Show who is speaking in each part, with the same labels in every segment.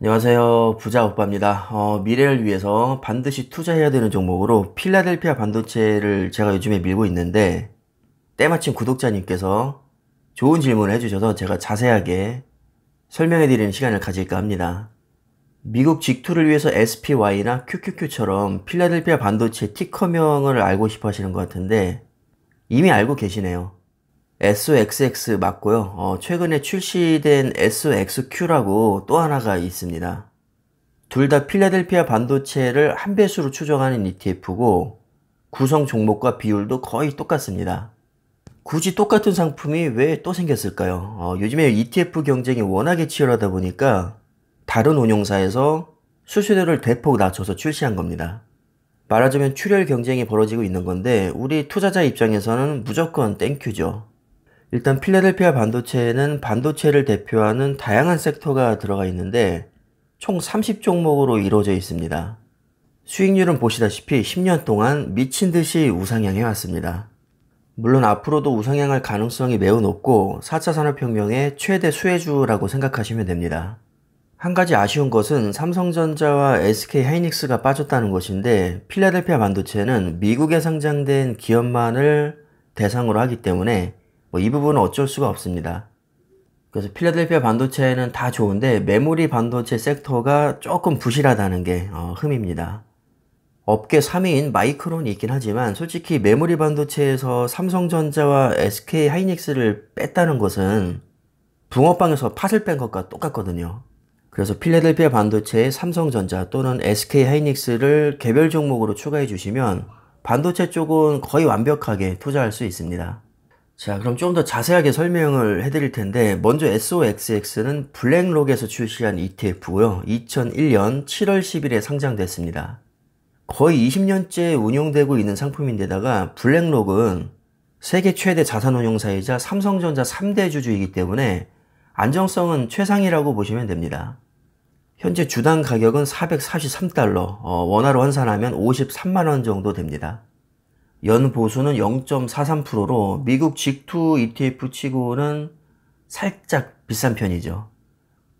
Speaker 1: 안녕하세요. 부자 오빠입니다. 미래를 위해서 반드시 투자해야 되는 종목으로 필라델피아 반도체를 제가 요즘에 밀고 있는데, 때마침 구독자님께서 좋은 질문을 해주셔서 제가 자세하게 설명해드리는 시간을 가질까 합니다. 미국 직투를 위해서 SPY나 QQQ처럼 필라델피아 반도체 티커명을 알고 싶어 하시는 것 같은데, 이미 알고 계시네요. SOXX 맞고요. 최근에 출시된 SOXQ라고 또 하나가 있습니다. 둘 다 필라델피아 반도체를 한 배수로 추정하는 ETF고 구성 종목과 비율도 거의 똑같습니다. 굳이 똑같은 상품이 왜 또 생겼을까요? 요즘에 ETF 경쟁이 워낙에 치열하다 보니까 다른 운용사에서 수수료를 대폭 낮춰서 출시한 겁니다. 말하자면 출혈 경쟁이 벌어지고 있는 건데 우리 투자자 입장에서는 무조건 땡큐죠. 일단 필라델피아 반도체에는 반도체를 대표하는 다양한 섹터가 들어가 있는데 총 30종목으로 이루어져 있습니다. 수익률은 보시다시피 10년 동안 미친 듯이 우상향해 왔습니다. 물론 앞으로도 우상향할 가능성이 매우 높고 4차 산업혁명의 최대 수혜주라고 생각하시면 됩니다. 한 가지 아쉬운 것은 삼성전자와 SK하이닉스가 빠졌다는 것인데 필라델피아 반도체는 미국에 상장된 기업만을 대상으로 하기 때문에 이 부분은 어쩔 수가 없습니다. 그래서 필라델피아 반도체는 다 좋은데 메모리 반도체 섹터가 조금 부실하다는 게 흠입니다. 업계 3위인 마이크론이 있긴 하지만 솔직히 메모리 반도체에서 삼성전자와 SK하이닉스를 뺐다는 것은 붕어빵에서 팥을 뺀 것과 똑같거든요. 그래서 필라델피아 반도체에 삼성전자 또는 SK하이닉스를 개별 종목으로 추가해 주시면 반도체 쪽은 거의 완벽하게 투자할 수 있습니다. 자, 그럼 좀 더 자세하게 설명을 해드릴 텐데 먼저 SOXX는 블랙록에서 출시한 ETF고요. 2001년 7월 10일에 상장됐습니다. 거의 20년째 운용되고 있는 상품인데다가 블랙록은 세계 최대 자산운용사이자 삼성전자 3대 주주이기 때문에 안정성은 최상이라고 보시면 됩니다. 현재 주당 가격은 443달러, 원화로 환산하면 53만원 정도 됩니다. 연 보수는 0.43%로 미국 직투 ETF 치고는 살짝 비싼 편이죠.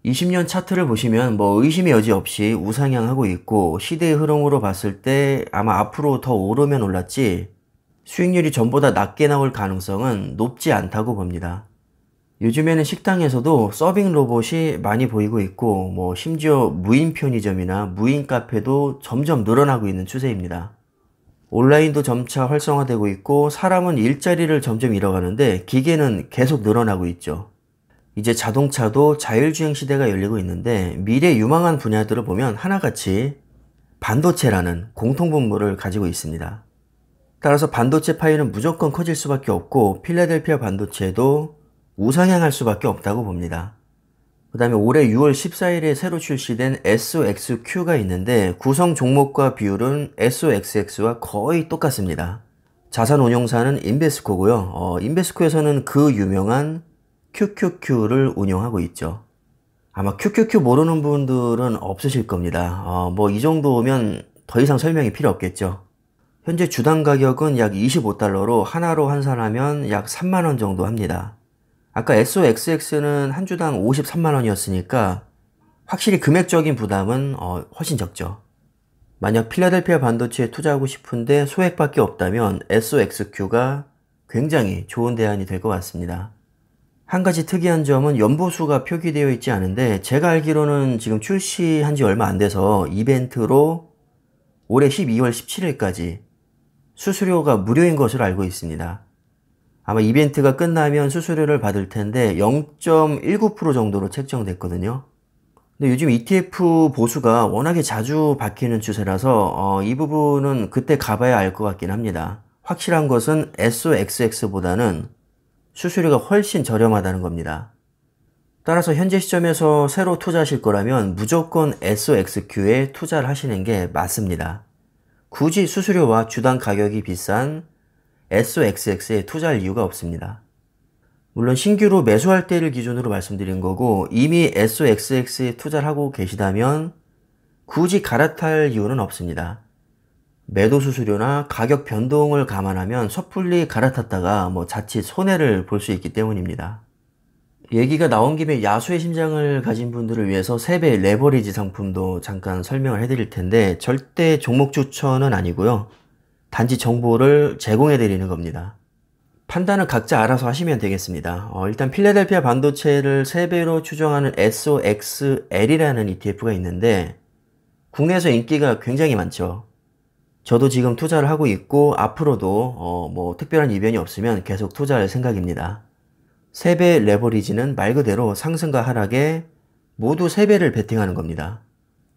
Speaker 1: 20년 차트를 보시면 의심의 여지 없이 우상향하고 있고 시대의 흐름으로 봤을 때 아마 앞으로 더 오르면 올랐지 수익률이 전보다 낮게 나올 가능성은 높지 않다고 봅니다. 요즘에는 식당에서도 서빙 로봇이 많이 보이고 있고 심지어 무인 편의점이나 무인 카페도 점점 늘어나고 있는 추세입니다. 온라인도 점차 활성화되고 있고 사람은 일자리를 점점 잃어가는데 기계는 계속 늘어나고 있죠. 이제 자동차도 자율주행 시대가 열리고 있는데 미래 유망한 분야들을 보면 하나같이 반도체라는 공통분모를 가지고 있습니다. 따라서 반도체 파이는 무조건 커질 수밖에 없고 필라델피아 반도체도 우상향할 수밖에 없다고 봅니다. 그 다음에 올해 6월 14일에 새로 출시된 SOXQ가 있는데 구성 종목과 비율은 SOXX와 거의 똑같습니다. 자산운용사는 인베스코고요. 인베스코에서는 그 유명한 QQQ를 운용하고 있죠. 아마 QQQ 모르는 분들은 없으실 겁니다. 이 정도면 더 이상 설명이 필요 없겠죠. 현재 주당 가격은 약 25달러로 하나로 환산하면 약 3만원 정도 합니다. 아까 SOXX는 한 주당 53만원이었으니까 확실히 금액적인 부담은 훨씬 적죠. 만약 필라델피아 반도체에 투자하고 싶은데 소액밖에 없다면 SOXQ가 굉장히 좋은 대안이 될 것 같습니다. 한 가지 특이한 점은 연보수가 표기되어 있지 않은데 제가 알기로는 지금 출시한 지 얼마 안 돼서 이벤트로 올해 12월 17일까지 수수료가 무료인 것으로 알고 있습니다. 아마 이벤트가 끝나면 수수료를 받을 텐데 0.19% 정도로 책정됐거든요. 근데 요즘 ETF 보수가 워낙에 자주 바뀌는 추세라서 이 부분은 그때 가봐야 알 것 같긴 합니다. 확실한 것은 SOXX보다는 수수료가 훨씬 저렴하다는 겁니다. 따라서 현재 시점에서 새로 투자하실 거라면 무조건 SOXQ에 투자를 하시는 게 맞습니다. 굳이 수수료와 주당 가격이 비싼 SOXX에 투자할 이유가 없습니다. 물론 신규로 매수할 때를 기준으로 말씀드린 거고 이미 SOXX에 투자를 하고 계시다면 굳이 갈아탈 이유는 없습니다. 매도 수수료나 가격 변동을 감안하면 섣불리 갈아탔다가 자칫 손해를 볼 수 있기 때문입니다. 얘기가 나온 김에 야수의 심장을 가진 분들을 위해서 3배 레버리지 상품도 잠깐 설명을 해드릴 텐데 절대 종목 추천은 아니고요. 단지 정보를 제공해 드리는 겁니다. 판단은 각자 알아서 하시면 되겠습니다. 일단 필라델피아 반도체를 3배로 추정하는 SOXL이라는 ETF가 있는데 국내에서 인기가 굉장히 많죠. 저도 지금 투자를 하고 있고 앞으로도 뭐 특별한 이변이 없으면 계속 투자할 생각입니다. 3배 레버리지는 말 그대로 상승과 하락에 모두 3배를 베팅하는 겁니다.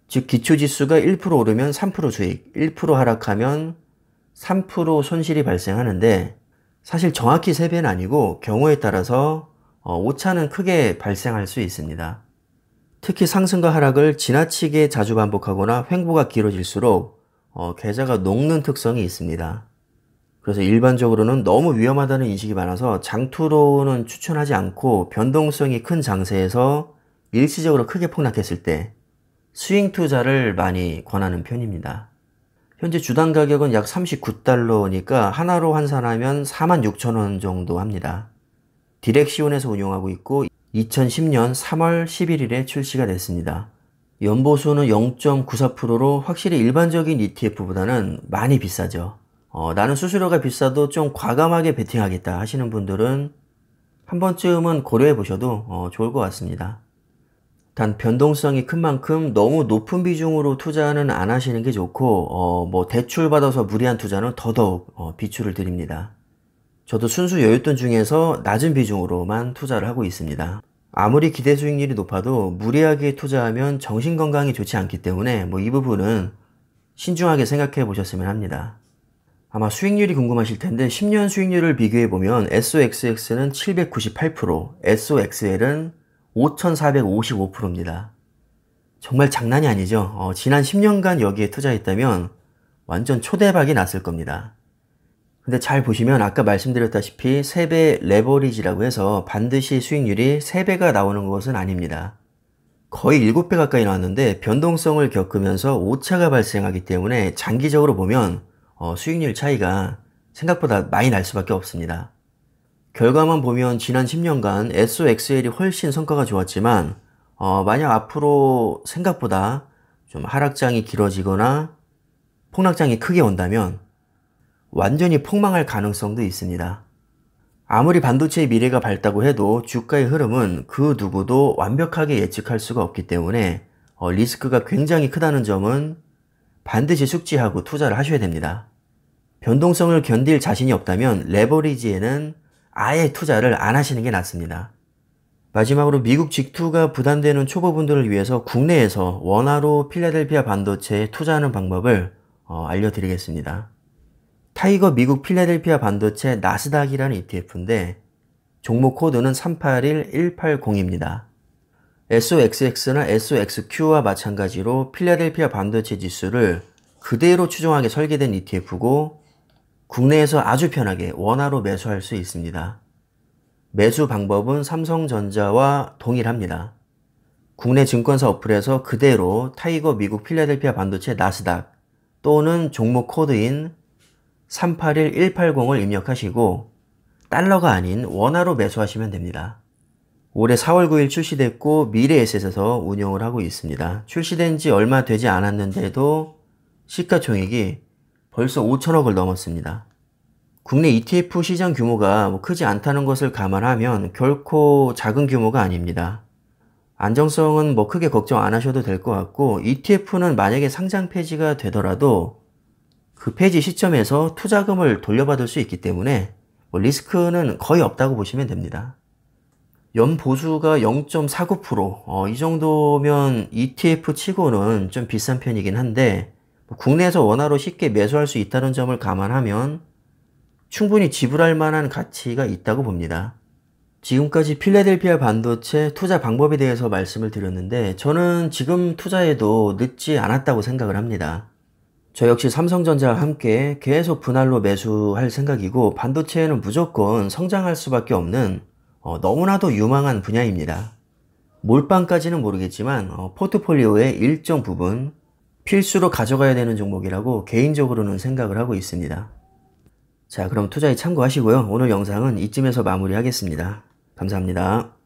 Speaker 1: 즉 기초지수가 1% 오르면 3% 수익, 1% 하락하면 3% 손실이 발생하는데 사실 정확히 3배는 아니고 경우에 따라서 오차는 크게 발생할 수 있습니다. 특히 상승과 하락을 지나치게 자주 반복하거나 횡보가 길어질수록 계좌가 녹는 특성이 있습니다. 그래서 일반적으로는 너무 위험하다는 인식이 많아서 장투로는 추천하지 않고 변동성이 큰 장세에서 일시적으로 크게 폭락했을 때 스윙 투자를 많이 권하는 편입니다. 현재 주당 가격은 약 39달러니까 하나로 환산하면 46,000원 정도 합니다. 디렉시온에서 운용하고 있고 2010년 3월 11일에 출시가 됐습니다. 연보수는 0.94%로 확실히 일반적인 ETF보다는 많이 비싸죠. 나는 수수료가 비싸도 좀 과감하게 베팅하겠다 하시는 분들은 한 번쯤은 고려해 보셔도 좋을 것 같습니다. 단 변동성이 큰 만큼 너무 높은 비중으로 투자는 안 하시는 게 좋고 뭐 대출 받아서 무리한 투자는 더더욱 비추를 드립니다. 저도 순수 여윳돈 중에서 낮은 비중으로만 투자를 하고 있습니다. 아무리 기대 수익률이 높아도 무리하게 투자하면 정신건강에 좋지 않기 때문에 뭐 이 부분은 신중하게 생각해 보셨으면 합니다. 아마 수익률이 궁금하실 텐데 10년 수익률을 비교해 보면 SOXX는 798%, SOXL은 5455%입니다. 정말 장난이 아니죠. 지난 10년간 여기에 투자했다면 완전 초대박이 났을 겁니다. 근데 잘 보시면 아까 말씀드렸다시피 3배 레버리지라고 해서 반드시 수익률이 3배가 나오는 것은 아닙니다. 거의 7배 가까이 나왔는데 변동성을 겪으면서 오차가 발생하기 때문에 장기적으로 보면 수익률 차이가 생각보다 많이 날 수밖에 없습니다. 결과만 보면 지난 10년간 SOXL이 훨씬 성과가 좋았지만 만약 앞으로 생각보다 좀 하락장이 길어지거나 폭락장이 크게 온다면 완전히 폭망할 가능성도 있습니다. 아무리 반도체의 미래가 밝다고 해도 주가의 흐름은 그 누구도 완벽하게 예측할 수가 없기 때문에 리스크가 굉장히 크다는 점은 반드시 숙지하고 투자를 하셔야 됩니다. 변동성을 견딜 자신이 없다면 레버리지에는 아예 투자를 안 하시는 게 낫습니다. 마지막으로 미국 직투가 부담되는 초보분들을 위해서 국내에서 원화로 필라델피아 반도체에 투자하는 방법을 알려드리겠습니다. 타이거 미국 필라델피아 반도체 나스닥이라는 ETF인데 종목 코드는 381180입니다. SOXX나 SOXQ와 마찬가지로 필라델피아 반도체 지수를 그대로 추종하게 설계된 ETF고 국내에서 아주 편하게 원화로 매수할 수 있습니다. 매수 방법은 삼성전자와 동일합니다. 국내 증권사 어플에서 그대로 타이거 미국 필라델피아 반도체 나스닥 또는 종목 코드인 381180을 입력하시고 달러가 아닌 원화로 매수하시면 됩니다. 올해 4월 9일 출시됐고 미래에셋에서 운영을 하고 있습니다. 출시된 지 얼마 되지 않았는데도 시가총액이 벌써 5천억을 넘었습니다. 국내 ETF 시장 규모가 크지 않다는 것을 감안하면 결코 작은 규모가 아닙니다. 안정성은 크게 걱정 안 하셔도 될 것 같고 ETF는 만약에 상장 폐지가 되더라도 그 폐지 시점에서 투자금을 돌려받을 수 있기 때문에 리스크는 거의 없다고 보시면 됩니다. 연보수가 0.49%, 이 정도면 ETF 치고는 좀 비싼 편이긴 한데 국내에서 원화로 쉽게 매수할 수 있다는 점을 감안하면 충분히 지불할 만한 가치가 있다고 봅니다. 지금까지 필라델피아 반도체 투자 방법에 대해서 말씀을 드렸는데 저는 지금 투자해도 늦지 않았다고 생각을 합니다. 저 역시 삼성전자와 함께 계속 분할로 매수할 생각이고 반도체는 무조건 성장할 수밖에 없는 너무나도 유망한 분야입니다. 몰빵까지는 모르겠지만 포트폴리오의 일정 부분 필수로 가져가야 되는 종목이라고 개인적으로는 생각을 하고 있습니다. 자, 그럼 투자에 참고하시고요. 오늘 영상은 이쯤에서 마무리하겠습니다. 감사합니다.